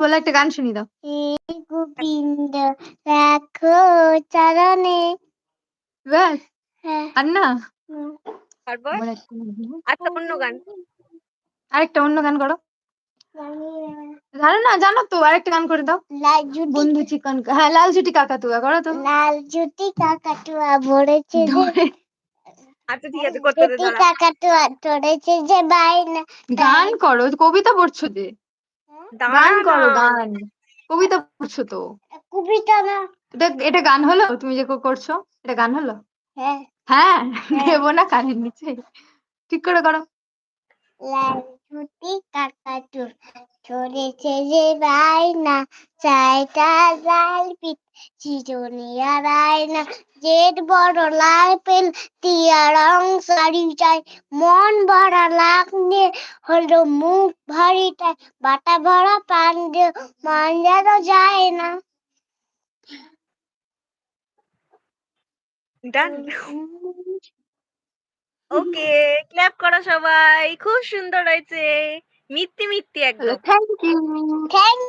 বলে একটা গান শুনিয়ে দাও। হে গোবিন্দ রাখো চরণে। ব্যাস? হ্যাঁ। আর না? তারপর আমার একটা আচ্ছা অন্য গান। আরেকটা অন্য গান করো। জানো না? জানো তো, আরেকটা গান করে দাও। লাল জুটি বন্ধু চিকন হ্যাঁ, লাল ঝুটি কাকাতুয়া করো তো। লাল জুটি কাকাতুয়া ভরেছে যে ধরে- আচ্ছা ঠিক আছে করতে দে জুটি দাঁড়া। কাকাতুয়া ধরেছে যে বাইনা। গান করো, কবিতা পড়ছো যে। দাঁড়া গান না। করো, গান। কবিতা পড়ছো তো। কবিতা না। এটা গান হলো? তুমি যে করছো এটা গান হলো? হ্যাঁ। হ্যাঁ, দেবো না কানের নিচে। ঠিক করে করো। লাল জুটি কাকাতুয়া ধরেছে যে বাইনা, চাইটা লাল পিঠ চিরুনিয়া রায়না, জেদ বড় লাল পেন টিয়া রং শাড়ি চাই, মন ভরা লাখ নিয়ে হলো মুখ ভরিটাই, বাটা ভরা পান দিয়ে মান যেন যায় না। ডান। ওকে, ক্ল্যাপ করো সবাই, খুব সুন্দর হয়েছে। মিত্তি মিত্তি একদম। Thank you. থ্যাংক